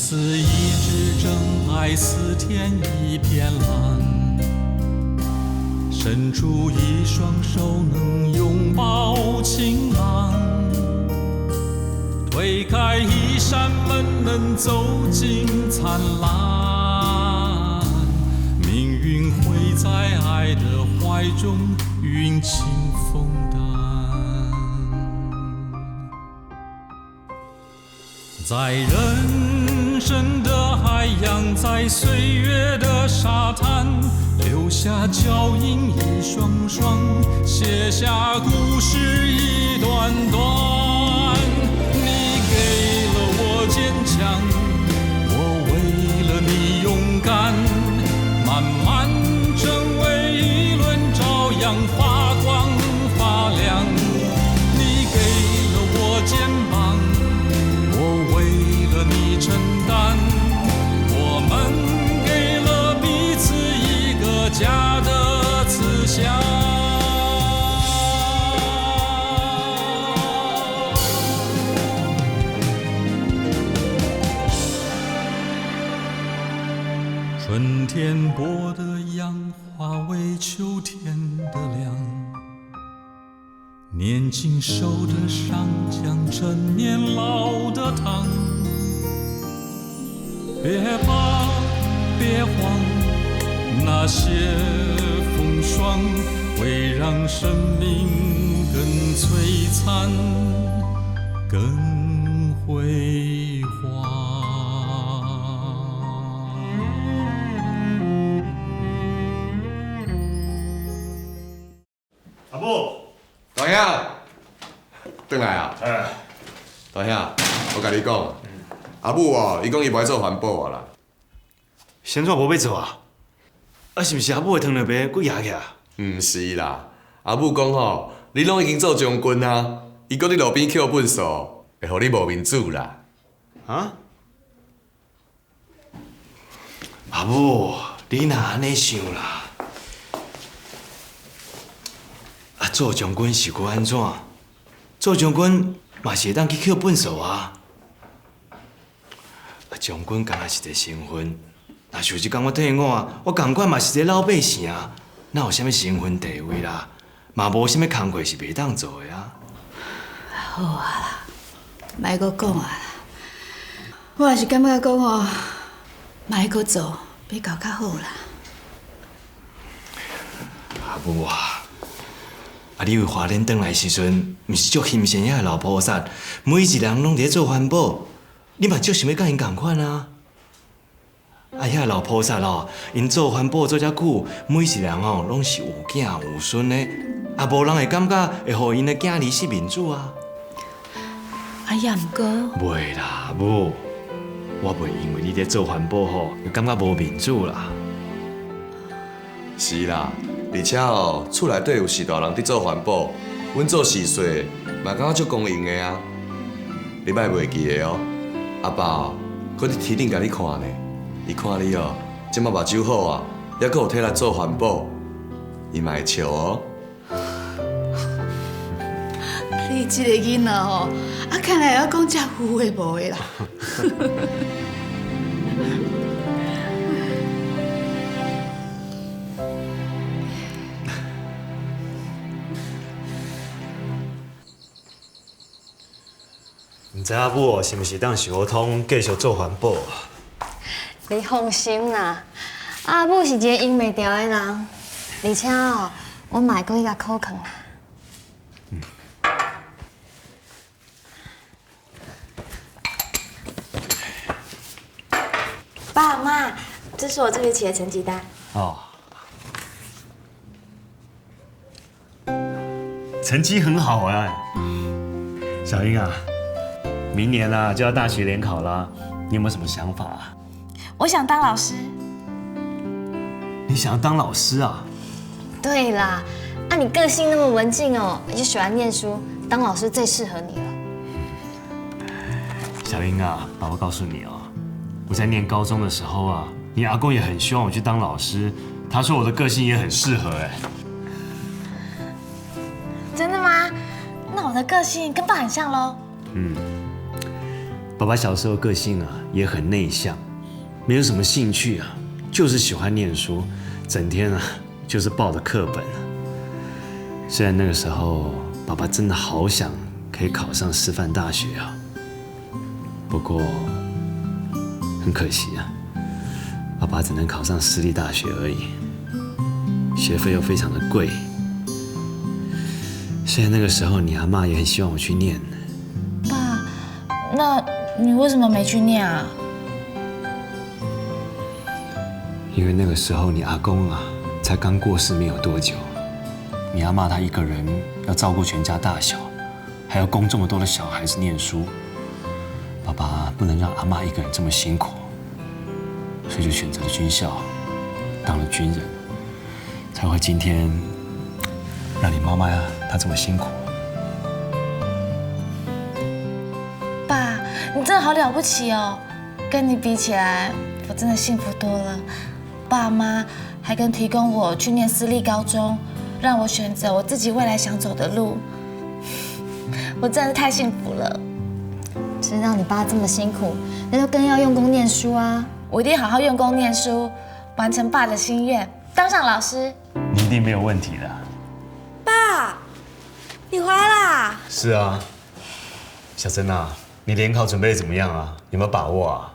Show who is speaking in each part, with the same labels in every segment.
Speaker 1: 似一支真爱，似天一片蓝。伸出一双手，能拥抱晴朗。推开一扇门，能走进灿烂。命运会在爱的怀中云轻风淡。在人生的海洋，在岁月的沙滩，留下脚印一双双，写下故事一段段。你给了我坚强，我为了你勇敢，慢慢成为一轮朝阳，发光发亮。你给了我肩膀，我为了你承担，我们给了彼此一个家的慈祥。春天播的杨化为秋天的凉，年轻受的伤将成年老的疼。别怕，别慌，那些风霜会让生命更璀璨，更辉煌。
Speaker 2: 阿母，
Speaker 3: 大兄，转来啊！大兄，我甲你讲，阿母哦，伊讲伊无爱做环保啊啦。
Speaker 2: 现在无要做啊？啊，是毋是阿母的糖尿病骨压起啊？
Speaker 3: 毋是啦，阿母讲吼，你拢已经做将军啊，伊搁伫路边捡粪扫，会互你无面子啦。
Speaker 2: 啊？阿母，你若安尼想啦？啊，做将军是搁安怎？做将军嘛是会当去捡粪扫啊。啊，将军敢若是一个身份，若是有一天我退伍，我同款嘛是一个老百姓啊，哪有啥物身份地位啦？嘛无啥物工课是袂当做的啊。
Speaker 4: 好啊啦，莫阁讲啊啦。我也是感觉讲哦，莫阁做比较较好啦。
Speaker 2: 阿母啊！啊，你为花莲转来的时阵，毋是足欣赏遐老菩萨，每一人拢伫做环保，你嘛足想要甲因共款啊！啊，遐老菩萨哦，因做环保做遮久，每一人哦拢是有囝有孙的，啊，无人会感觉会互因的囝儿失面子啊！
Speaker 4: 啊，也毋过，
Speaker 2: 袂啦，母，我袂因为你伫做环保吼，就感觉无面子啦。
Speaker 3: 是啦，而且哦，厝内底有许大人伫做环保，阮做事岁嘛感觉足公平的啊。你莫袂记的哦，阿爸哦，搁伫天顶甲你看呢，伊看你哦，即马目睭好啊，还搁有体力做环保，伊嘛会笑哦。
Speaker 4: 你这个囡仔吼，啊，看来要讲遮有诶无诶啦。
Speaker 2: 毋知阿母是毋是当想好通继续做环保啊？
Speaker 5: 你放心啦，阿母是一个用袂掉的人，而且哦，我嘛会搁去甲考劝啦。
Speaker 6: 爸妈，这是我这学期的成绩单。
Speaker 2: 哦，成绩很好哎，小英啊，明年啊就要大学联考啦，你有没有什么想法啊？
Speaker 6: 我想当老师。
Speaker 2: 你想要当老师啊？
Speaker 5: 对啦，啊你个性那么文静哦，又喜欢念书，当老师最适合你了。
Speaker 2: 小英啊，爸爸告诉你哦，我在念高中的时候啊，你阿公也很希望我去当老师，他说我的个性也很适合哎。
Speaker 6: 真的吗？那我的个性跟爸很像喽。
Speaker 2: 爸爸小时候个性啊也很内向，没有什么兴趣啊，就是喜欢念书，整天啊就是抱着课本。虽然那个时候爸爸真的好想可以考上师范大学啊，不过很可惜啊，爸爸只能考上私立大学而已，学费又非常的贵。虽然那个时候你阿嬷也很希望我去念，
Speaker 6: 爸，那你为什么没去念啊？
Speaker 2: 因为那个时候你阿公啊才刚过世没有多久，你阿嬷她一个人要照顾全家大小，还要供这么多的小孩子念书，爸爸不能让阿嬷一个人这么辛苦，所以就选择了军校，当了军人，才会今天让你妈妈呀她这么辛苦。
Speaker 6: 爸，你真的好了不起哦！跟你比起来，我真的幸福多了。爸妈还肯提供我去念私立高中，让我选择我自己未来想走的路，我真的太幸福了。
Speaker 5: 知道你爸这么辛苦，那就更要用功念书啊！
Speaker 6: 我一定好好用功念书，完成爸的心愿，当上老师。
Speaker 2: 你一定没有问题的。
Speaker 6: 爸，你回来啦！
Speaker 2: 是啊，小珍啊，你联考准备怎么样啊？有没有把握啊？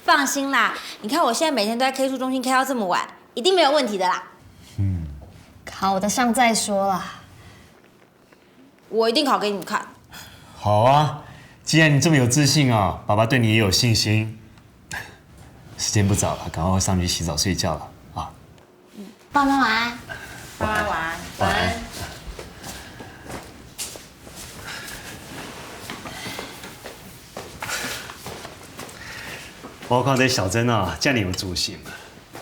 Speaker 7: 放心啦，你看我现在每天都在 K 书中心 K 到这么晚，一定没有问题的啦。
Speaker 5: 考得上再说啦。
Speaker 7: 我一定考给你们看。
Speaker 2: 好啊，既然你这么有自信啊，爸爸对你也有信心。时间不早了，赶快上去洗澡睡觉了啊！
Speaker 5: 爸妈晚安。
Speaker 7: 爸妈晚安。
Speaker 2: 晚安。我看这小珍啊，这么有自信啊，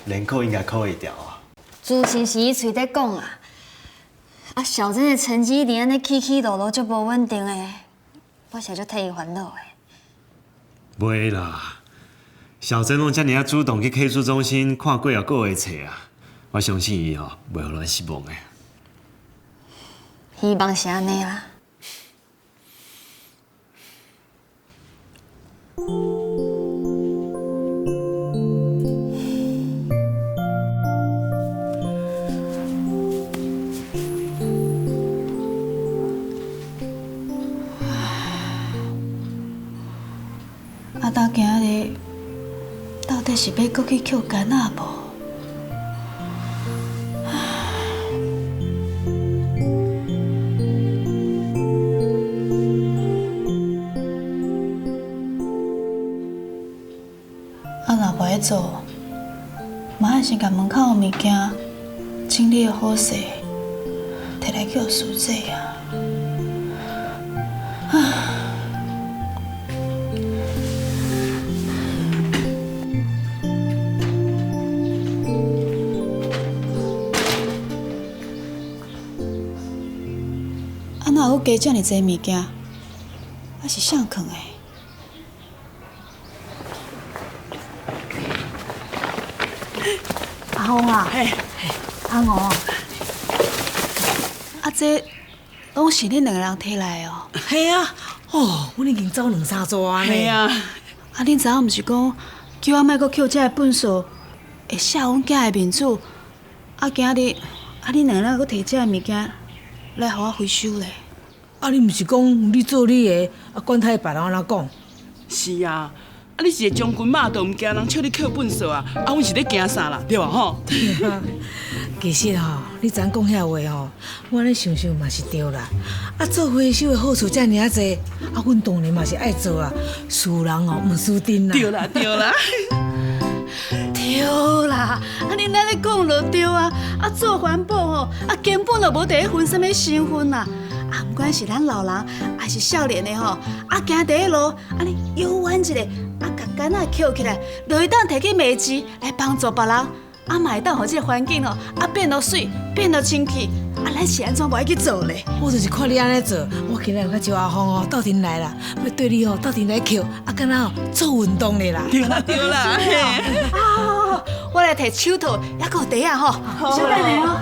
Speaker 2: 联考应该考会掉啊。
Speaker 5: 自信是伊嘴在讲啊，啊小珍的成绩一直安尼起起落落，足无稳定的，我实在替伊烦恼的。
Speaker 2: 袂啦，小珍拢遮尔啊主动去 K 书中心看几啊个月册啊，我相信伊吼袂互咱失望的。
Speaker 5: 希望是安尼啦。
Speaker 4: 啊，到今日到底是要搁去捡干啊无？啊，若无爱做，马上先甲门口的物件整理好势，摕来叫书记啊。啊，哪有加遮尔济物件？啊是谁藏的？
Speaker 5: 阿红啊，阿五，
Speaker 4: 啊，这拢是恁两个人摕来的哦。
Speaker 8: 系啊，哦，阮已经走2、3组啊呢。
Speaker 9: 系啊，
Speaker 4: 啊，恁昨仔毋是讲叫我莫搁捡遮个本数，会写阮囝的面子。啊，今日啊，恁两个人搁摕遮个物件来互我回收咧。
Speaker 8: 啊，你毋是讲你做你的，啊，管他别人安怎讲？
Speaker 9: 是啊，啊你是个将军嘛，都毋惊人笑你扣本数啊，啊阮是咧惊啥啦，对吧吼？
Speaker 8: 其实吼，你昨讲遐话吼，我咧想想嘛是对啦。啊，做回收的好处遮尔啊济，啊，阮当然嘛是爱做啊。输人哦，毋输阵啦。
Speaker 9: 对啦对啦，
Speaker 4: 对啦，啊，恁安尼讲就对啊。啊，做环保吼，啊，根本就无第一分什么身份啦。啊，毋管是咱老人还是少年的吼，啊，行第一路，安尼悠远一下，啊，甲干仔捡起来，就会当摕去卖钱来帮助别人，啊，嘛会当互这个环境吼，啊，变得水，变得清气。啊，咱是安怎无爱去做咧？
Speaker 8: 我就是看你安尼做，我今日甲招阿峰哦，斗阵来啦，要对你哦，斗阵来捡，啊，敢若哦做运动咧啦。
Speaker 9: 对啦对啦，嘿，
Speaker 4: 啊，我来摕手套，还有茶啊吼，小等下哦。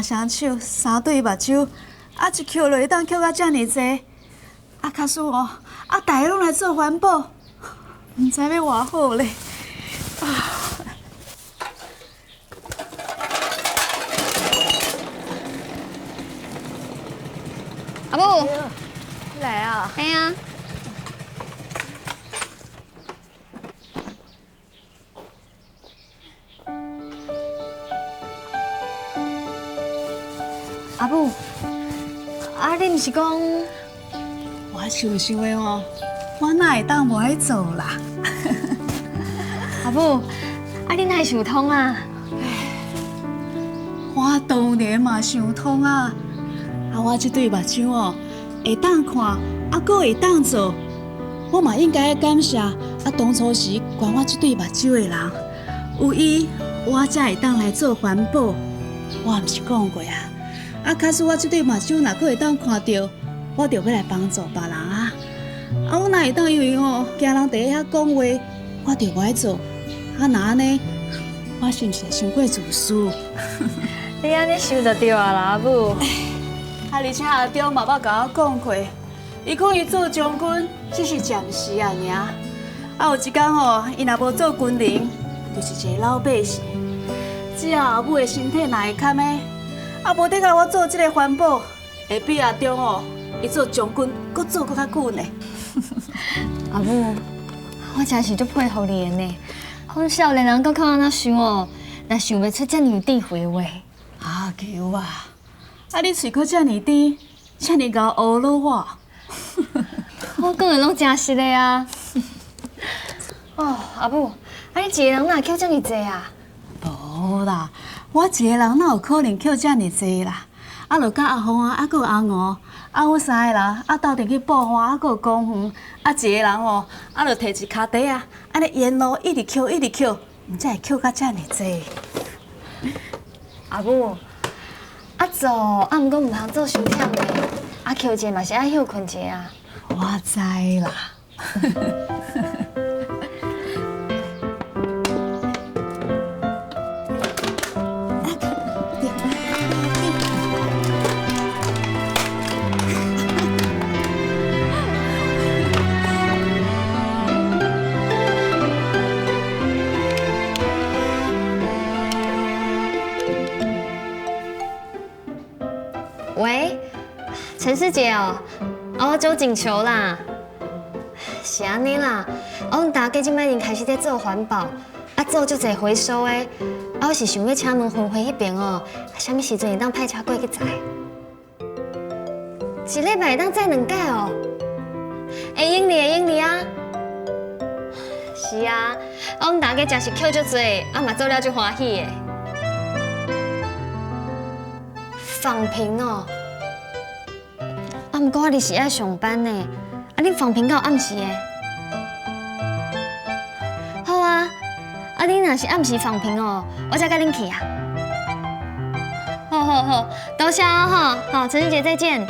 Speaker 4: 三双手、3对目睭，一扣落会当扣到遮尔济，假使哦，大家拢来做环保，唔知要偌好咧。
Speaker 5: 阿母，
Speaker 4: 来啊！
Speaker 5: 哎呀，阿母，你毋是讲？
Speaker 4: 我想的哦，我哪会当无爱做啦？
Speaker 5: 阿母，你哪会想通啊？
Speaker 4: 我当然嘛想通啊！我这对目睭哦，会当看，阁会当做，我嘛应该感谢当初时管我这对目睭的人，有伊，我才会当来做环保。我毋是讲过啊，假使我这对目睭若阁会当看到，我就要来帮助别人啊！我哪会当因为惊人伫遐讲话，我就无爱做？那安尼，我是毋是伤过自私？
Speaker 5: 你安尼想就对啊啦，阿母。
Speaker 4: 而且阿中嘛捌甲我讲过，伊讲伊做将军只是暂时啊尔。有一天伊若无做军人，就是一个老百姓。只要阿母的身体若会堪的，无得甲我做这个环保，会比阿中伊做将军阁做阁较久呢。
Speaker 5: 阿母，我真是足佩服你的呢。阮少年人阁较安那想若想袂出遮尔有智慧的话。
Speaker 4: 阿球啊！你喙阁遮尔甜，遮尔贤学了我。
Speaker 5: 我讲的拢真实的啊。哦，阿母，你一个人哪扣遮尔济啊？
Speaker 4: 无啦，我一个人哪有可能扣遮尔济啦？就甲阿峰啊，阁有阿五，阮三个人斗阵去捕花，阁有公园，一个人就摕一脚底啊，安尼沿路一直扣，毋才会扣到遮尔济。
Speaker 5: 阿母，做毋过毋通做伤忝的，扣者嘛是爱休困者啊。
Speaker 4: 我知啦。
Speaker 5: 喂，陈师姐哦，我周景球啦。是安尼啦，阮大家即摆已经开始在做环保，做足侪回收的。我是想要请问分会迄边啥物时阵会当派车过去载？一礼拜会当载2摆哦。会用哩啊。是啊，阮大家真是捡足侪，嘛做了足欢喜的。放平哦，毋过我日是爱上班呢，恁放平到暗时的。好啊，恁若是暗时放平哦，我再甲恁去啊。好，多谢哦好，陈师姐再见。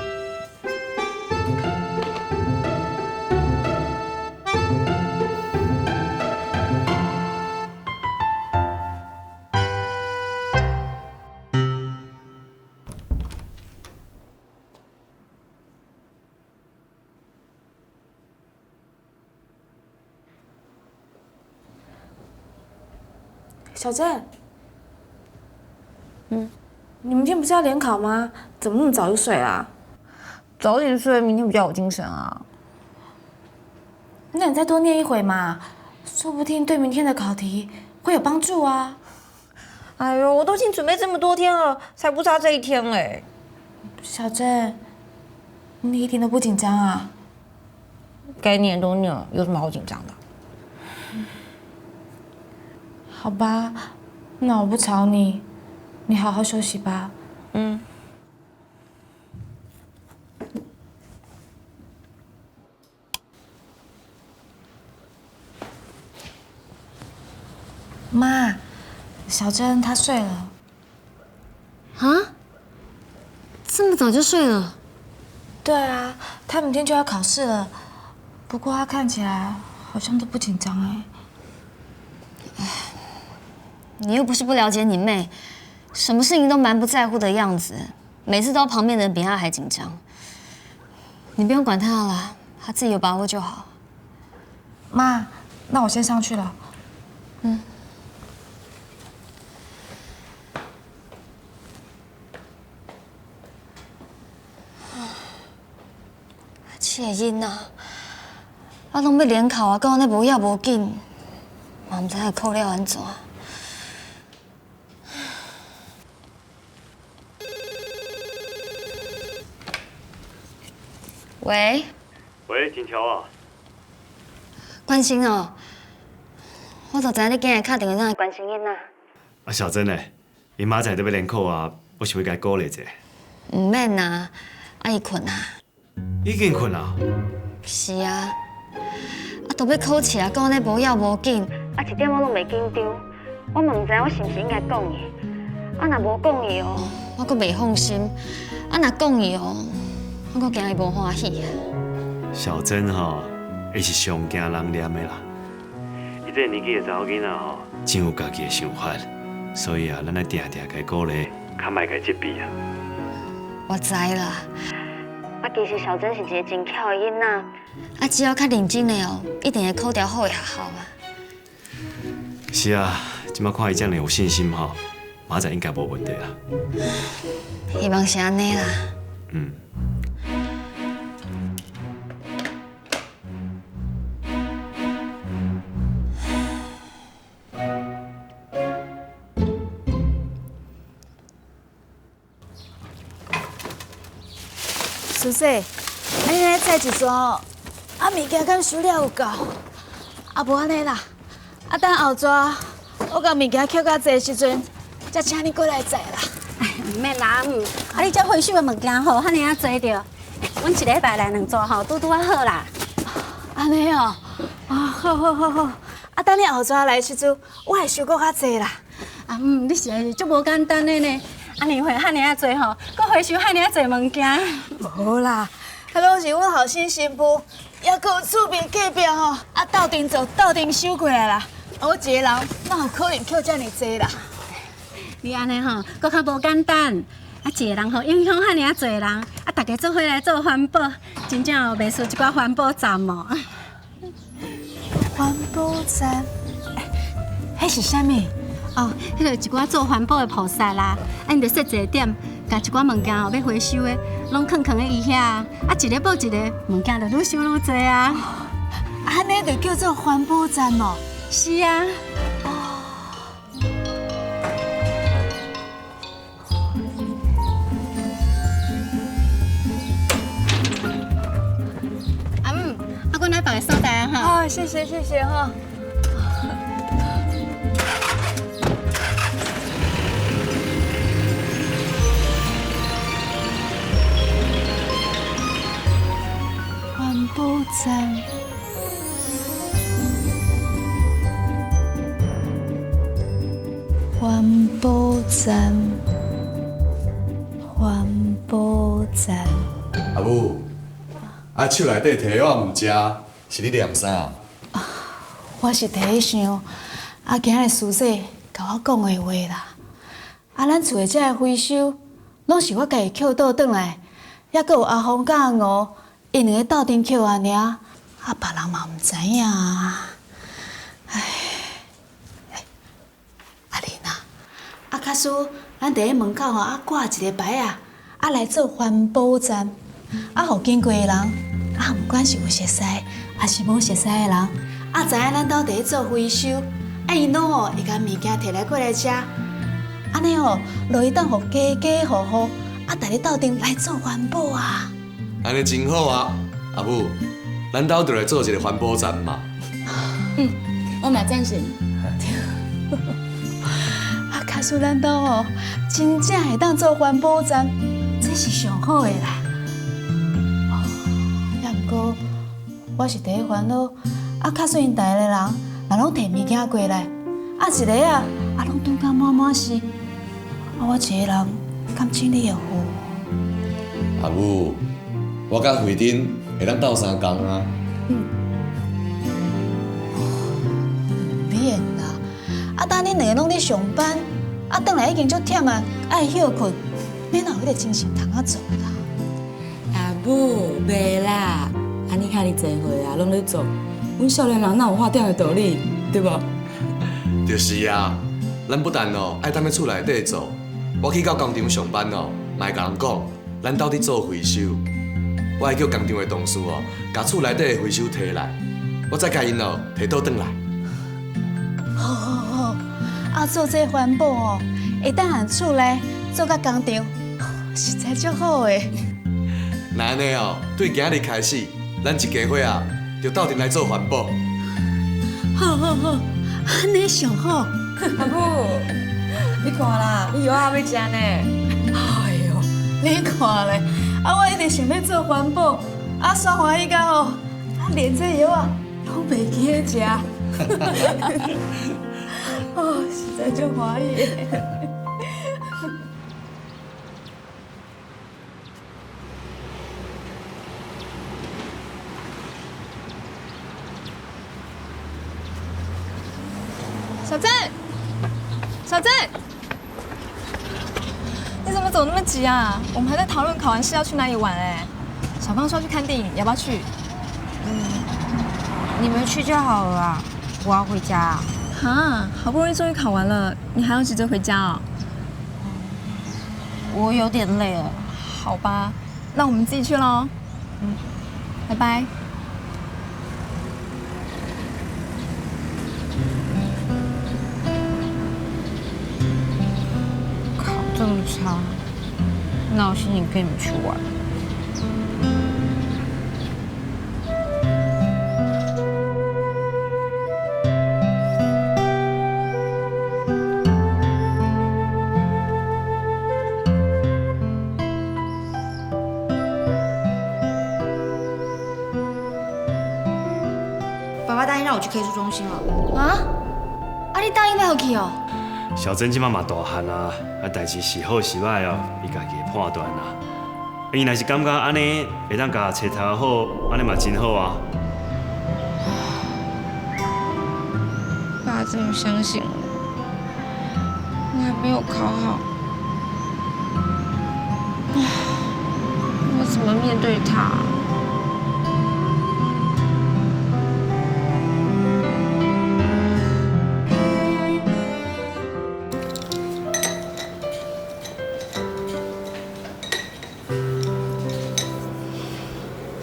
Speaker 6: 小郑，你明天不是要联考吗？怎么那么早就睡啊？
Speaker 7: 早点睡，明天比较有精神啊。
Speaker 6: 那你再多念一会嘛，说不定对明天的考题会有帮助啊。
Speaker 7: 哎呦，我都已经准备这么多天了，才不差这一天嘞。
Speaker 6: 小郑，你一点都不紧张啊？
Speaker 7: 该念都念了，有什么好紧张的？
Speaker 6: 好吧，那我不吵你，你好好休息吧。妈，小珍她睡了。
Speaker 5: 啊？这么早就睡了？
Speaker 6: 对啊，她明天就要考试了，不过她看起来好像都不紧张哎。
Speaker 5: 你又不是不了解你妹，什么事情都蛮不在乎的样子，每次都旁边的人比他还紧张。你不用管他了，他自己有把握就好。
Speaker 6: 妈，那我先上去了。
Speaker 5: 这个囡仔，拢要联考啊，讲安尼无要无紧，嘛唔知影考了安怎。喂，
Speaker 10: 金桥啊，
Speaker 5: 关心哦，我就知影你今日敲电话来关心囡仔。
Speaker 10: 啊小珍嘞，伊明仔载要联考啊，我想要甲伊鼓励者。
Speaker 5: 唔免啦，伊困啊。
Speaker 10: 已经困啊？
Speaker 5: 是啊，都要考试啊，讲安尼无要无紧，一点我拢袂紧张。我嘛唔知我是毋是应该讲伊，若无讲伊哦，我阁袂放心；若讲伊哦，我阁惊伊无欢喜。
Speaker 10: 小珍吼，伊是上惊人念的啦。伊这个年纪的查某囡仔吼，真有家己的想法，所以啊，咱来定定该鼓励，较莫该责备啊。
Speaker 5: 我知啦。其实小珍是一个真巧的囡仔，只要较认真的哦，一定会考到好的学校啊。
Speaker 10: 是啊，即摆看伊这样有信心吼，明仔应该无问题啦。
Speaker 5: 希望是安尼啦。
Speaker 10: 嗯。
Speaker 4: 苏姐，你来载一撮，物件敢收了有够？无安尼啦，等后纸我甲物件捡到济时阵，才请你过来载啦。
Speaker 11: 唔免啦，你这回收的物件吼，遐尼啊多着，阮一礼拜来2撮吼，拄啊好啦。
Speaker 4: 安尼哦，好，等你后纸来时阵，我会收搁较济啦。
Speaker 11: 你是足无简单的呢。年会遐尼啊多吼，搁回收遐尼啊多物件。
Speaker 4: 无啦，迄拢是阮后生新妇，还阁有厝边隔壁吼，斗阵做斗阵收过来啦。我一个人哪有可能捡遮尔济啦？
Speaker 11: 你安尼吼，搁较无简单。一个人吼影响遐尼啊多人，大家做伙来做环保，真正哦袂输一寡环保站哦。
Speaker 4: 环保站，迄是啥物？
Speaker 11: 迄个一寡做环保的菩萨啦，因着设一个点，甲一寡物件哦要回收的，拢囥囥在伊遐，一个报一个，物件就愈收愈多啊。
Speaker 4: 安尼就叫做环保站哦。
Speaker 11: 是啊。阮来放个手袋啊哈。
Speaker 4: 谢谢哈。环保站，环保站，环保站。
Speaker 3: 阿母，手内底摕我毋食，是你念啥？
Speaker 4: 我是第一想，今日苏姐甲我讲的话啦。咱厝的这个回收，拢是我家己捡倒转来，还阁有阿峰甲阿五，因两个斗阵捡安尔，别人嘛毋知影啊。阿玲啊，假使咱伫咧门口吼，挂一个牌来做环保站，互经过的人，毋管是有熟悉，还是无熟悉的人，知影咱兜伫咧做回收，因拢会甲物件摕来过来吃，安尼落去当互家家户户，大家斗阵来做环保啊！
Speaker 3: 安尼真好啊，阿母，咱兜就来做一个环保站嘛。
Speaker 11: 我嘛赞成。
Speaker 4: 假使咱兜真正会当做环保站，这是上好的啦。也毋过，我是第一烦恼，假使因逐个人若拢摕物件过来，一个拢拄甲满是，我一个人敢整理会好？
Speaker 3: 阿母，我甲慧珍会当斗相共啊。
Speaker 4: 免啦，等恁两个拢咧上班，啊，转来已经足忝啊，爱休困，免有迄个精神通啊做啦。
Speaker 12: 阿母，袂啦，安尼遐尼侪岁啊，拢咧做，阮少年人哪有发展的道理，对无？
Speaker 3: 就是啊，咱不但哦爱踮咧厝内底做，我去到工厂上班哦，嘛会甲人讲，咱到底做回收。我会叫工厂的同事哦，甲厝内底的回收摕来，我再甲因哦摕倒转来。
Speaker 4: 好好好，啊做这环保哦，会当让厝内做甲工厂，实在足好诶。
Speaker 3: 那安尼哦，对今日开始，咱一家伙啊，就斗阵来做环保。
Speaker 4: 好好好，安尼上好。
Speaker 12: 阿母，你看啦，你药还要食呢。
Speaker 4: 哎呦，你看咧，啊我一直想要做环保，啊爽欢喜到吼，啊连这药啊拢袂记咧食。哦，实在足欢喜的。
Speaker 6: 小郑，小郑，你怎么走那么急啊？我们还在讨论考完试要去哪里玩哎。小芳说要去看电影，要不要去？
Speaker 7: 你们去就好了啦，我要回家。
Speaker 6: 哈，好不容易终于考完了，你还要急着回家哦？
Speaker 7: 我有点累了。
Speaker 6: 好吧，那我们自己去喽。拜拜。
Speaker 7: 考这么差，那我心情跟你们去玩。爸爸答应让我去 K 书中心了。
Speaker 5: 啊？啊，你答应要去哦？
Speaker 10: 小珍即马嘛大汉啊，代志是好是歹哦，伊家己的判断啦。伊若是感觉安尼会当甲册读好，安尼嘛真好啊。
Speaker 7: 爸终于相信我，我还没有考好，我怎么面对他？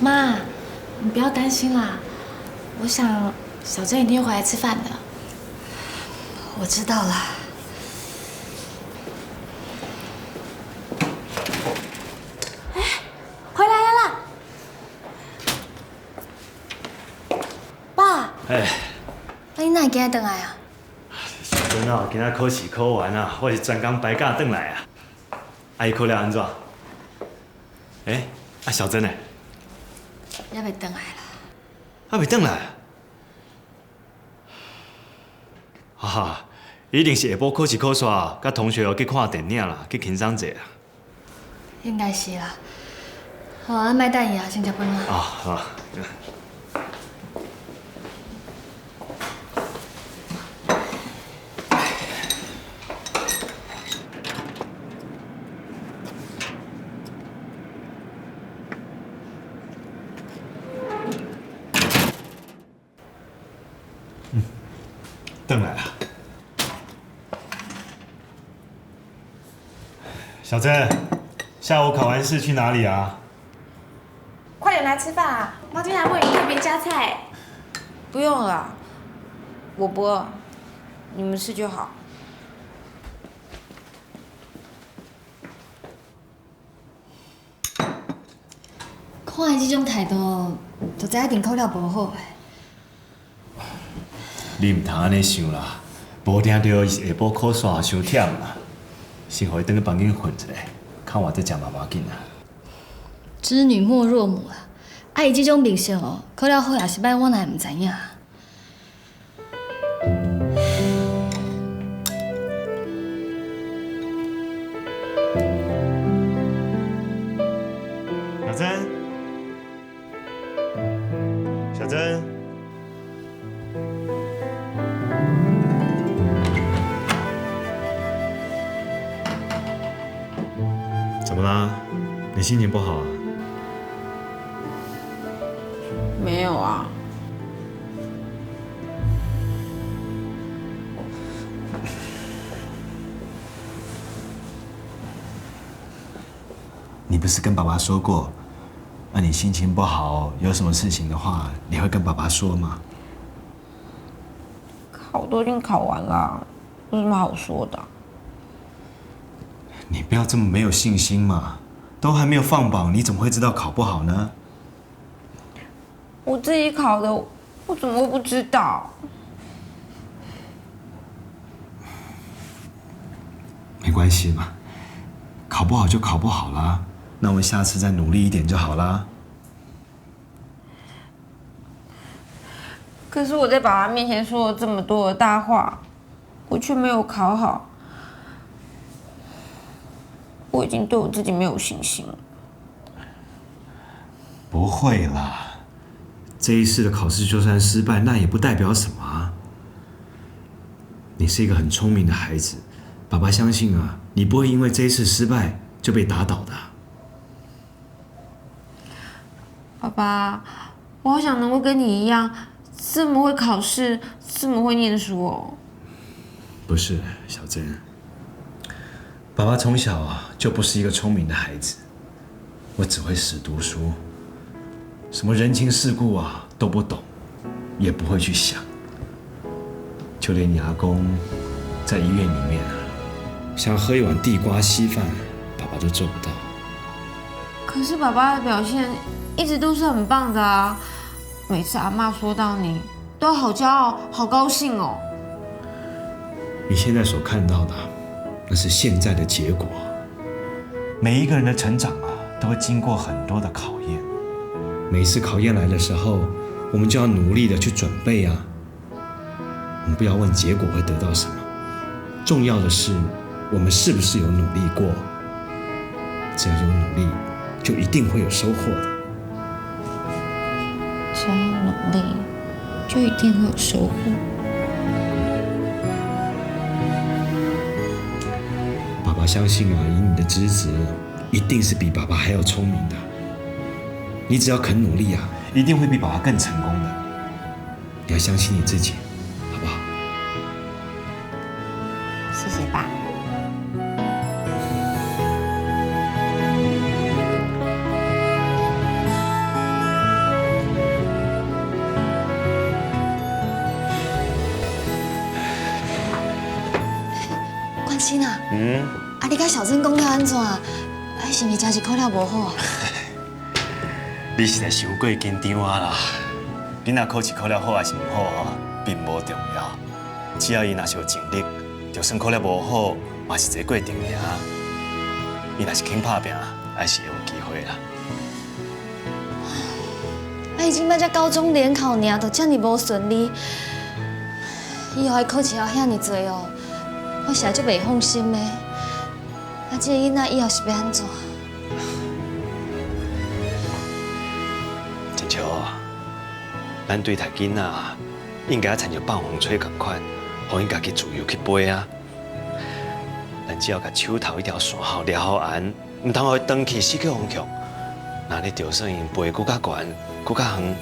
Speaker 6: 妈，你不要担心啦，我想小珍一定会回来吃饭的。
Speaker 5: 我知道了。
Speaker 6: 回来了啦！爸，
Speaker 10: 哎，
Speaker 5: 你哪会今日回来啊？
Speaker 10: 小珍哦，今仔考试考完啊，我是专工摆假转来啊。阿姨考了安怎？哎，啊小珍呢？
Speaker 5: 也未回来啦。
Speaker 2: 还未转来？哈哈，一定是下晡考试考煞，甲同学去看电影啦，去轻松者啊。
Speaker 5: 应该是啦。好啊，莫等伊啊，先食饭啊。
Speaker 2: 啊好。转来了。
Speaker 10: 小珍，下午考完试去哪里啊？
Speaker 6: 快点来吃饭啊！妈今天还为你特别加菜。
Speaker 7: 不用了啦，我不饿，你们吃就好。
Speaker 5: 看伊这种态度，就知一定考了无好诶。
Speaker 10: 你唔通安尼想啦，无听到伊是下晡考煞伤忝啦，先互伊倒去房间困一下，看我再食嘛无要紧啦。
Speaker 5: 知女莫若母啦，啊伊这种面色哦，考了好也是歹，我哪会唔知影？
Speaker 10: 小珍，小珍。心情不好啊？
Speaker 12: 没有啊。
Speaker 2: 你不是跟爸爸说过，那你心情不好，有什么事情的话，你会跟爸爸说吗？
Speaker 6: 考都已经考完了，有什么好说的？
Speaker 2: 你不要这么没有信心嘛！都还没有放榜，你怎么会知道考不好呢？
Speaker 6: 我自己考的，我怎么会不知道？
Speaker 2: 没关系嘛，考不好就考不好啦。那我们下次再努力一点就好啦。
Speaker 6: 可是我在爸爸面前说了这么多的大话，我却没有考好，我已经对我自己没有信心了。
Speaker 2: 不会啦，这一次的考试就算失败，那也不代表什么啊。你是一个很聪明的孩子，爸爸相信啊，你不会因为这一次失败就被打倒的。
Speaker 6: 爸爸，我好想能够跟你一样，这么会考试，这么会念书哦。
Speaker 2: 不是，小珍，爸爸从小就不是一个聪明的孩子，我只会死读书，什么人情世故都不懂，也不会去想。就连你阿公在医院里面想喝一碗地瓜稀饭，爸爸都做不到。
Speaker 6: 可是爸爸的表现一直都是很棒的啊！每次阿嬷说到你，都好骄傲，好高兴哦。
Speaker 2: 你现在所看到的，那是现在的结果。每一个人的成长都会经过很多的考验。每一次考验来的时候，我们就要努力的去准备啊。我们不要问结果会得到什么，重要的是我们是不是有努力过。只要有努力，就一定会有收获的。
Speaker 6: 只要努力，就一定会有收获。
Speaker 2: 爸爸相信以你的资质，一定是比爸爸还要聪明的。你只要肯努力一定会比爸爸更成功的。你要相信你自己，好不好？
Speaker 6: 谢谢爸。
Speaker 5: 冠心啊，你甲小珍讲了安怎？是毋是真是考了无好啊？
Speaker 10: 你实在伤过紧张啦！你若考试考了好还是唔好并无重要，只要伊若是有尽力，就算考了无好，嘛是一个过程尔。伊若是肯打拼，还是会有机会啦。
Speaker 5: 伊即摆才高中联考尔，就遮尔无顺利，以后的考试还遐尔多哦，我实在足袂放心的。这个囡仔以后是要安怎？
Speaker 10: 真巧咱对待囡仔应该亲像放风吹同款，互因家己自由去飞啊。咱只要甲手头一条线好抓好安，唔通互伊长去失去方向。那你就算因飞搁较悬，搁较远，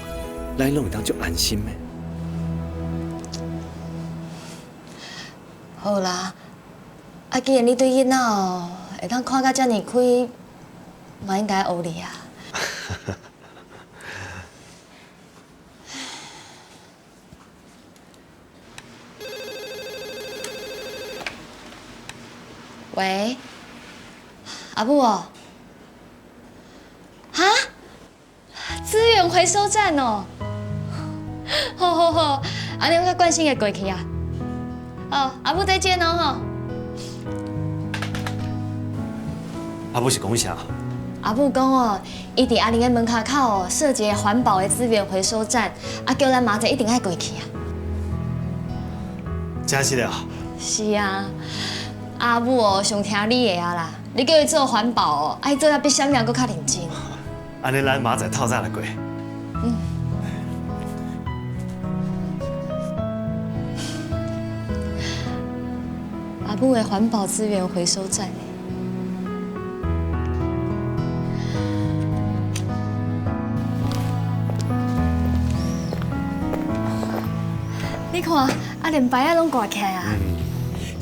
Speaker 10: 咱拢会当足安心的。
Speaker 5: 好啦，既然你对囡仔会当看甲遮尔开，嘛应该学你啊。喂，阿母哦，哈，资源回收站哦，好好好，安尼我较关心的过去啊。哦，阿母再见哦吼。
Speaker 10: 阿母是讲啥？
Speaker 5: 阿母讲哦，伊伫阿玲的门口哦设一个环保的资源回收站，叫咱妈仔一定爱过去啊。
Speaker 10: 真是的。
Speaker 5: 是啊。阿母哦，上听你的啦！你叫伊做环保哦，伊做得比啥物人搁较认真。
Speaker 10: 安尼咱明仔透早来过。
Speaker 5: 阿母的环保资源回收站。你看，啊连牌仔拢挂起来啊！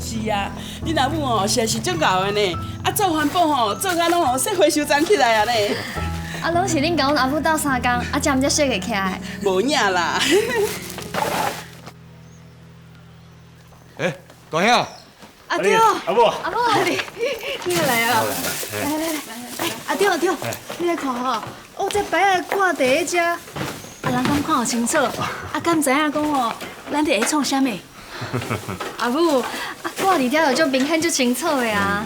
Speaker 9: 是啊，你老母哦，实在是足够的呢。啊，做环保吼，做甲拢吼说回收站起来啊呢。
Speaker 5: 啊，拢是恁甲阮阿母斗3工，啊，才毋才说会起来。
Speaker 9: 无影啦。
Speaker 3: 大兄。
Speaker 4: 阿丢，
Speaker 10: 阿母，
Speaker 4: 阿母，你来啊！来，阿丢，你来看吼，这牌仔挂伫迄只，人敢看有清楚，敢知影讲吼，咱伫咧创啥物？
Speaker 5: 阿母，挂伫遐就足明显足清楚的啊。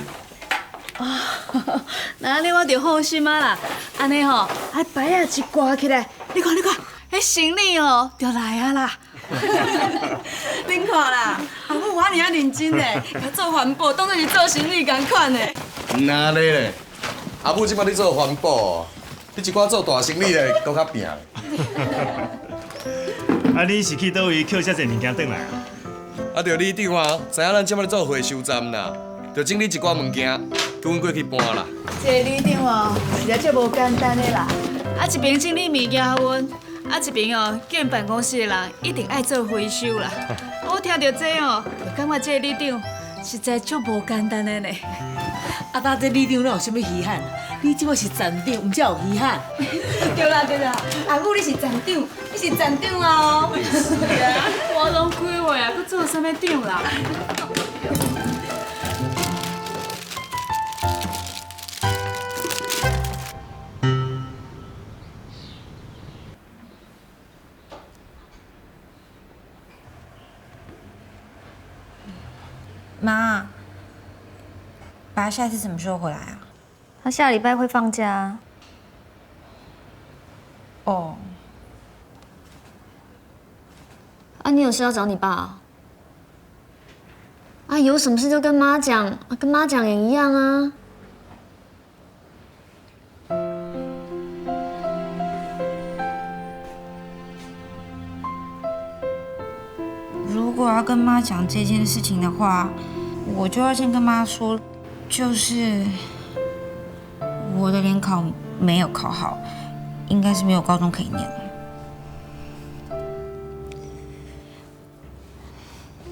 Speaker 4: 那安尼我就放心啊啦。安尼吼，牌仔一挂起来，你看，迄行李吼就来啊啦。
Speaker 12: 恁看啦，阿母我尔认真嘞，甲做环保当作是做生意共款的。
Speaker 3: 哪里咧？阿母即摆咧做环保，你一寡做大生意咧，搁较拼。
Speaker 10: 啊，你是去倒位捡遮侪物件转来啊？
Speaker 3: 啊，着李长啊，知影咱即摆咧做回收站啦，着整理一寡物件，叫阮过去搬啦。
Speaker 4: 这里长哦，实在足无简单的啦。一边整理物件互阮，一边哦叫因办公室的人一定爱做回收啦。我听到这哦，就感觉这里长实在足无简单的呢。
Speaker 8: 啊，当这里长哪有啥物稀罕？你即摆是站长，毋才有稀罕。
Speaker 12: 对啦，阿母你是站长，你是站长啊哦。
Speaker 4: 是啊，我拢开会啊，佮做啥物长啦？
Speaker 7: 妈，爸下次什么时候回来啊？
Speaker 5: 他下礼拜会放假。
Speaker 7: 哦。
Speaker 5: 啊，你有事要找你爸？啊，有什么事就跟妈讲，跟妈讲也一样啊。
Speaker 7: 如果要跟妈讲这件事情的话，我就要先跟妈说，就是我的联考没有考好，应该是没有高中可以念了。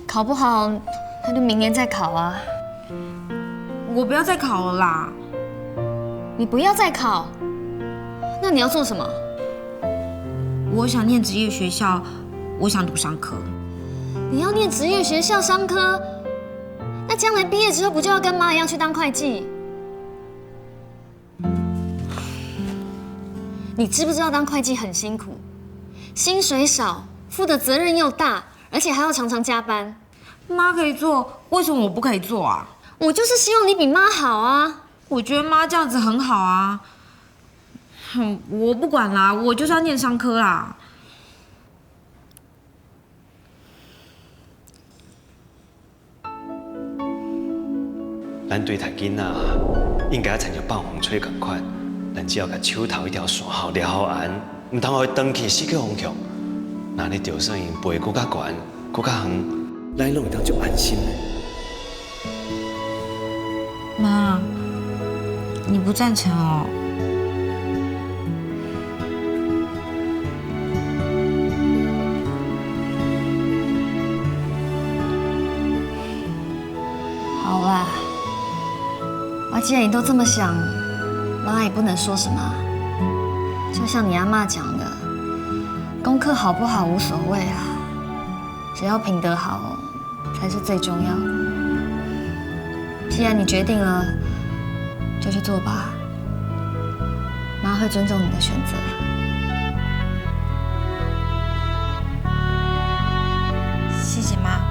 Speaker 5: 考不好，那就明年再考啊。
Speaker 7: 我不要再考了啦。
Speaker 5: 你不要再考，那你要做什么？
Speaker 7: 我想念职业学校，我想读商科。
Speaker 5: 你要念职业学校商科，那将来毕业之后不就要跟妈一样去当会计？你知不知道当会计很辛苦，薪水少，负的责任又大，而且还要常常加班。
Speaker 7: 妈可以做，为什么我不可以做啊？
Speaker 5: 我就是希望你比妈好啊！
Speaker 7: 我觉得妈这样子很好啊。我不管啦，我就是要念商科啦。
Speaker 10: 咱对读囡仔，应该亲像放风吹同款，咱只要甲手头一条线好抓好安，唔通互伊长期失去方向。那你就算因飞搁较悬，搁较远，咱拢会当足安心的。
Speaker 7: 妈，你不赞成哦？
Speaker 5: 好啦，既然你都这么想，妈也不能说什么。就像你阿嬷讲的，功课好不好无所谓啊，只要品德好才是最重要的。既然你决定了，就去做吧，妈会尊重你的选择。
Speaker 7: 谢谢妈。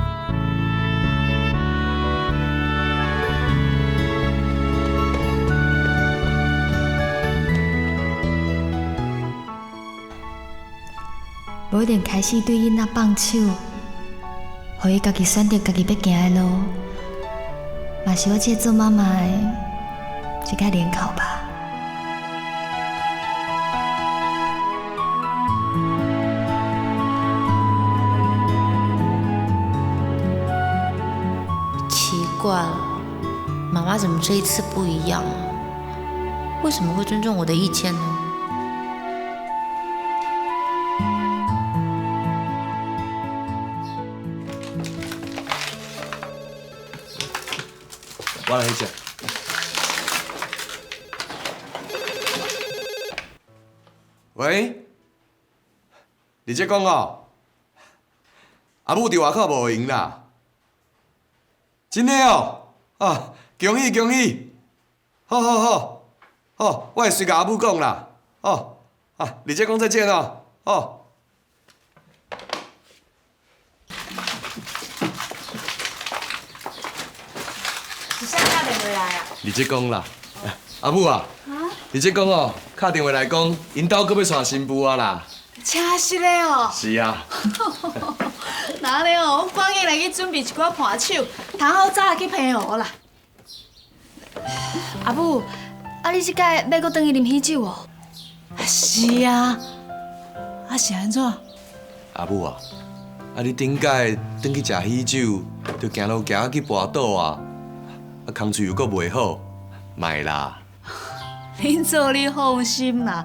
Speaker 13: 无一定开始对囡仔放手，互伊家己选择家己要行的路，嘛是我这做妈妈的一个联考吧。
Speaker 14: 奇怪了，妈妈怎么这一次不一样？为什么会尊重我的意见呢？
Speaker 3: 我来食。喂，你这讲哦，阿母伫外口无闲啦。真的哦，啊，恭喜恭喜！好好好，好，我会随甲阿母讲啦。哦，啊，你这讲再见哦，哦。
Speaker 7: 你现在打电话来啊？
Speaker 3: 你这讲啦，阿母啊，你这讲哦，打电话来讲，因兜搁要娶新妇啊啦。
Speaker 4: 真实的哦。
Speaker 3: 是啊。
Speaker 4: 那咧哦，我赶紧来去准备一寡伴手，通好早去配合啦。
Speaker 13: 阿母，啊你即摆要搁转去啉喜酒哦？
Speaker 4: 是啊，啊是安怎？
Speaker 3: 阿母啊，啊你顶届转去食喜酒，就行路行去跋倒啊，啊空喙又搁袂好，卖啦。
Speaker 4: 恁做你放心啦，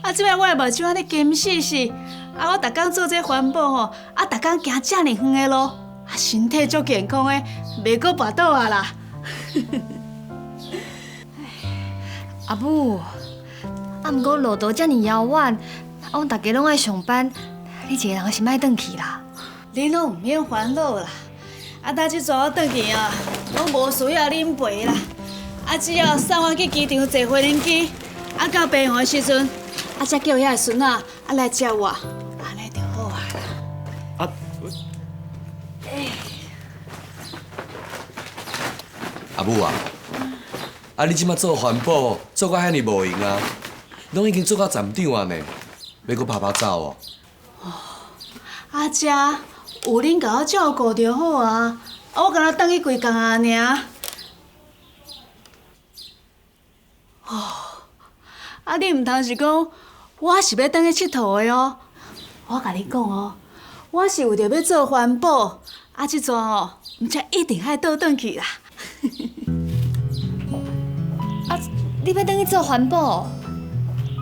Speaker 4: 啊即摆我也无像安尼金死死，啊我逐工做这环保吼，啊逐工行遮尔远的路，啊身体足健康的，袂搁跋倒啊啦。
Speaker 13: 阿母，啊毋过路途遮尔遥远，阮大家拢爱上班，你一个人是莫转去啦。
Speaker 4: 恁拢毋免烦恼啦，啊搭即阵我转去啊，拢无需要恁陪啦，啊只要送我去机场坐飞机，啊到平湖的时阵，啊才叫遐个孙仔啊来接我，安尼就好啊啦。
Speaker 3: 阿母啊，啊你即马做环保做到遐尼无闲啊，拢已经做到站长啊呢，要搁拍走哦。
Speaker 4: 啊遮有恁甲我照顾就好啊，啊我敢若等去规工啊尔。哦，啊你毋通是讲我是要等去佚佗的哦？我甲你讲哦，我是为着要做环保，啊即阵哦，毋则一定爱倒转去啦。
Speaker 13: 啊，你要转去做环保？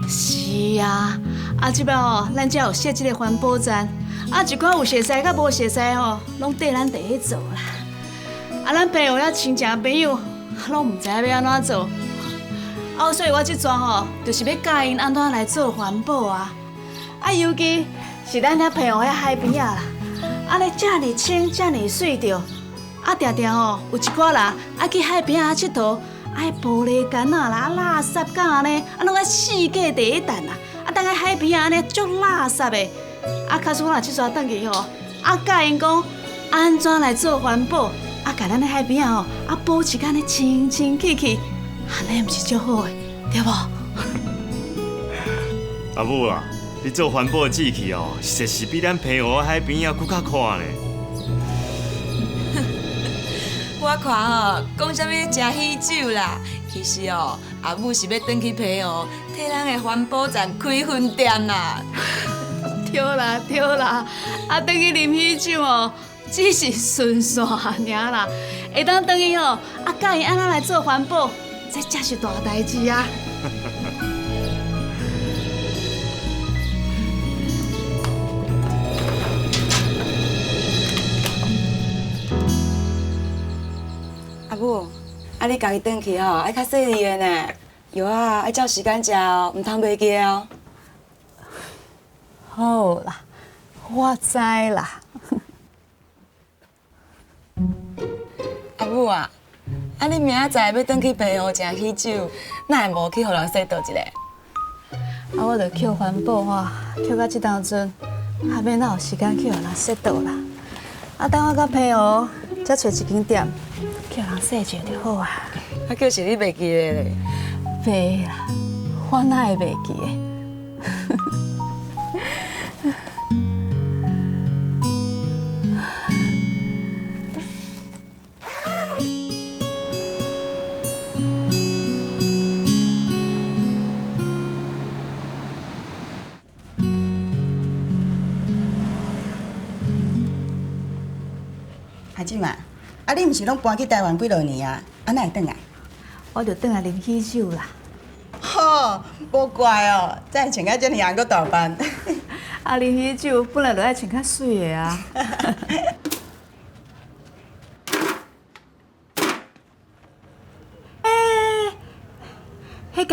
Speaker 4: 是啊，啊即摆哦，咱遮有设即个环保站，啊一寡有熟悉甲无熟悉吼，拢缀咱第一做啦。啊，咱朋友遐亲情朋友，拢毋知要安怎做。啊，所以我即阵吼，就是要教因安怎来做环保啊。啊，尤其是咱遐朋友遐海边啊啦，安尼遮尔清，遮尔水着，啊定定吼有一寡人啊去海边啊佚佗。爱玻璃杆啊啦，垃圾杆安尼，啊拢爱世界第一等啊！啊，当个海边啊安尼足垃圾的，啊，假使我若即阵转去吼，啊，教因讲安怎来做环保，啊，甲咱的海边啊吼，啊，保持安尼清清气气，安尼毋是足好的，对无？
Speaker 10: 阿母啊，你做环保的志气哦，实是比咱平湖海边啊搁较宽呢。
Speaker 12: 我看吼，讲啥物食喜酒啦，其实哦，阿母是要转去批湖，替咱的环保站开分店啦。
Speaker 4: 对啦对啦，啊，转去啉喜酒哦，只是顺线尔啦，会当转去吼，啊，教因安怎来做环保，这才是大代志啊！
Speaker 12: 阿母，啊你家己转去吼，爱较细腻的呢，药啊爱照时间食哦，唔通袂记哦。
Speaker 4: 好啦，我知啦。
Speaker 12: 阿母啊，啊你明仔载要转去平湖食喜酒，哪会无去互人说道一个？
Speaker 4: 啊，我着捡环保吼，捡到即当阵，还免哪有时间去互人说道啦。啊，等我到平湖，再找一间店。叫人说一就好啊！
Speaker 12: 啊，叫是你袂记的咧。
Speaker 4: 袂啦，我哪会袂记的？
Speaker 15: 孩子嘛。啊，你毋是拢搬去台湾几落年啊？啊，哪会转来？
Speaker 4: 我着转来啉喜酒啦。
Speaker 15: 吼，无怪哦，才会穿甲遮尔红，搁大班。
Speaker 4: 啊，啉喜酒本来就爱穿较水的啊。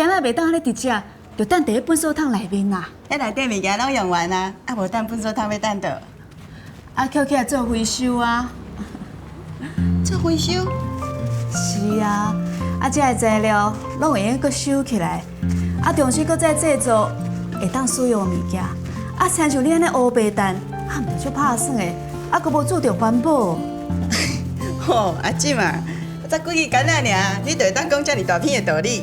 Speaker 4: 今仔袂当安尼直食，就等伫糞扫桶内面啦。
Speaker 15: 迄内底物件拢用完啊，啊无等糞扫桶要等倒。
Speaker 4: 啊，捡起来做回收啊。
Speaker 15: 做回收？
Speaker 4: 是啊，啊，这材料拢会用搁收起来，啊，重新搁再制作会当使用的物件。啊，亲像你安尼乌白蛋，啊，毋足拍算的，啊，搁无注重环保。
Speaker 15: 吼，阿姊啊，才几支干仔尔，你就会当讲遮尔大片的道理。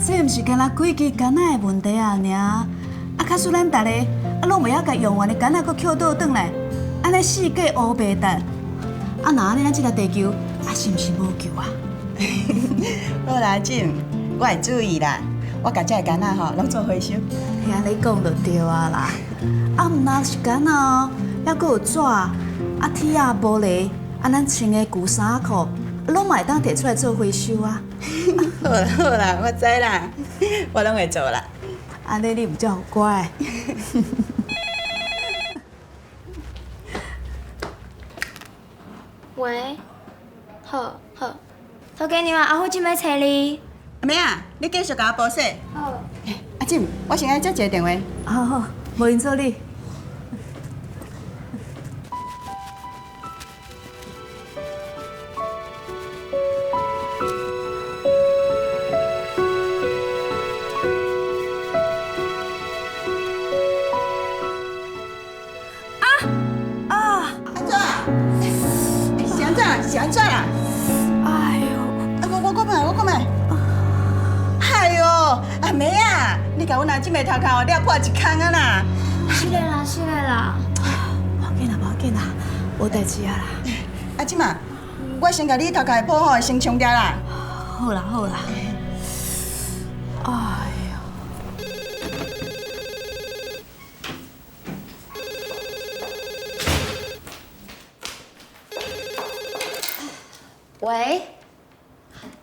Speaker 4: 这毋是干那几支干仔的问题啊，尔。啊，假使咱大家啊，拢袂晓甲用完的干仔搁捡倒转来，安尼四界乌白蛋，啊，那安尼咱这个地球啊，是毋是无救啊？
Speaker 15: 好啦，阿姊，我会注意啦。我甲遮个干仔吼，拢做回收。
Speaker 4: 安尼讲就对啊啦。啊，毋那是干仔哦，还佫有纸、啊铁啊、玻璃，啊咱穿的旧衫裤，拢嘛会当摕出来做回收啊。
Speaker 15: 好啦好啦，我知啦，我拢会做啦。
Speaker 4: 安尼你有遮乖。
Speaker 13: 喂，好，头家娘啊，阿虎今摆找你。
Speaker 15: 妹啊，你继续甲我报说。
Speaker 13: 好。
Speaker 15: 阿姊，我先来接一个电话。
Speaker 4: 好，无闲做你。
Speaker 15: 是安怎啦？
Speaker 4: 哎呦！
Speaker 15: 我讲卖。哎呦，阿妹啊，你甲阮阿姊妹头壳了破一空啊啦！
Speaker 13: 是啦。
Speaker 4: 无要紧啦，无代志啊啦。
Speaker 15: 阿姊嘛，我先甲你头壳的破好先冲掉啦。
Speaker 4: 好啦。哎呦！
Speaker 5: 喂，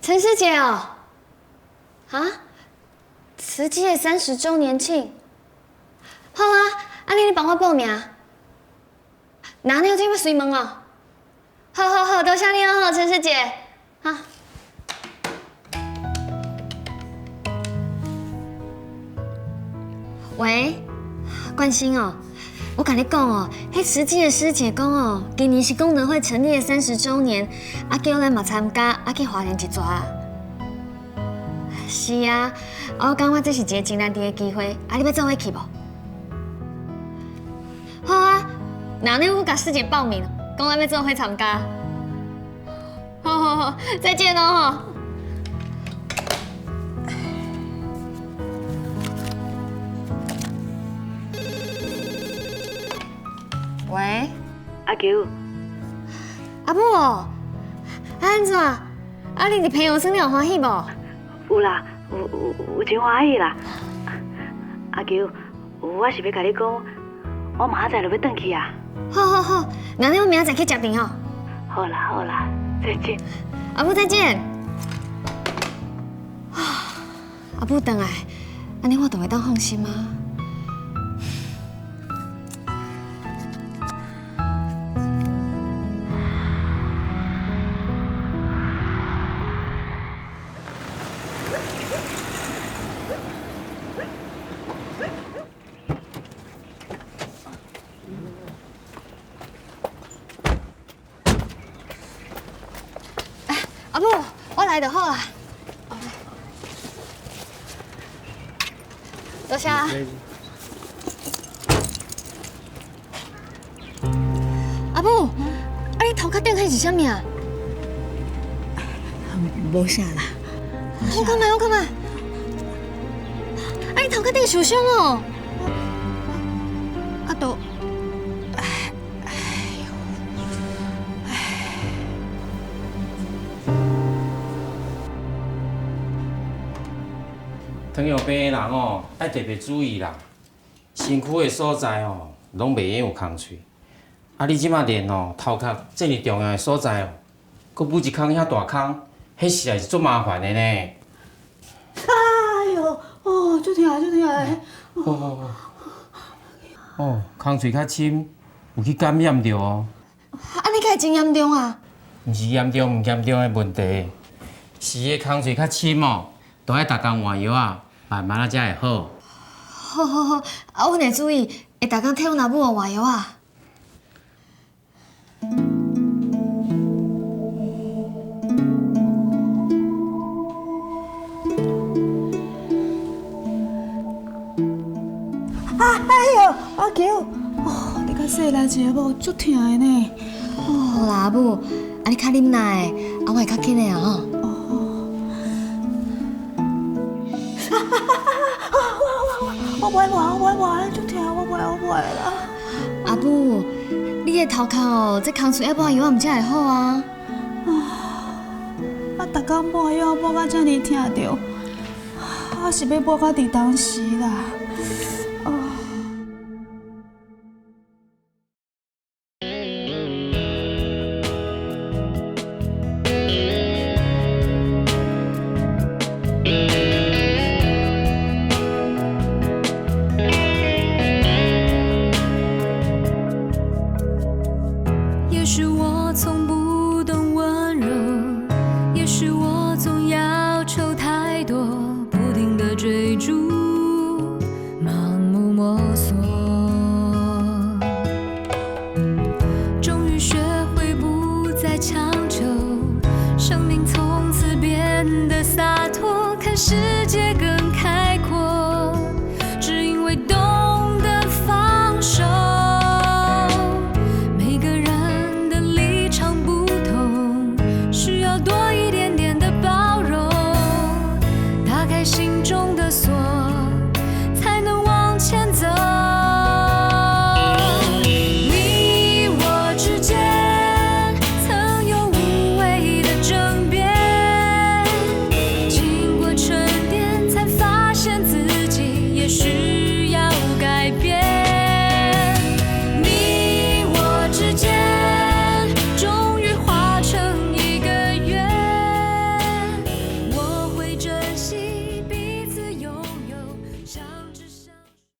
Speaker 5: 陈师姐哦，啊，慈济的30周年庆，好啊，安尼你帮我报名，哪你有这么随问哦？好，多谢你哦，陈师姐，啊。喂，冠心哦。我甲你讲哦，迄慈济的师姐讲哦，今年是功德会成立的30周年，啊叫咱嘛参加，啊去花莲一逝啊。是啊，我感觉这是一个真难得的机会，啊你要做伙去无？好啊，哪天我甲师姐报名，讲咱要做伙参加。好，再见哦。喂，
Speaker 16: 阿球，
Speaker 5: 阿母哦，安怎？啊，你的朋友生你有欢喜无？
Speaker 16: 有啦，有真欢喜啦。阿球，我是要甲你讲，我明仔载就要转去啊。
Speaker 5: 好，那你我明仔载去食饭哦。
Speaker 16: 好啦，再见。
Speaker 5: 阿母再见。阿母回来，安尼我就会当放心啊。阿母，我来就好啦。多谢啊。阿母，你头壳顶迄是啥物啊？
Speaker 4: 无啥啦。
Speaker 5: 我看卖。你头壳顶受伤哦。
Speaker 4: 都。
Speaker 17: 糖尿病的人哦，爱特别注意啦。身躯的所在哦，拢袂用有空喙。啊，你即马练哦，头壳这么重要的所在哦，佮补一空遐大空，迄实在是足麻烦的呢。
Speaker 4: 哎呦，哦，足疼的。
Speaker 17: 哦，空喙较深，有去感染着哦。
Speaker 5: 啊，你敢真严重啊？
Speaker 17: 毋是严重毋严重的问题，是个空喙较深哦。都爱逐工换药啊，慢慢啊才会好。
Speaker 5: 好好好，啊，阮会注意，会逐工替阮阿母换药啊。
Speaker 4: 哎呦，阿球，哦，你较细力一下无，足疼的呢。
Speaker 5: 好啦，阿母，啊你较忍耐，啊我会较紧的啊吼。
Speaker 4: 我袂换，足疼，我袂啦。
Speaker 5: 阿母，你的头壳这空喙要换药，毋才会好啊。
Speaker 4: 啊，逐工换药换到遮尔疼着，我是要换到伫当时啦。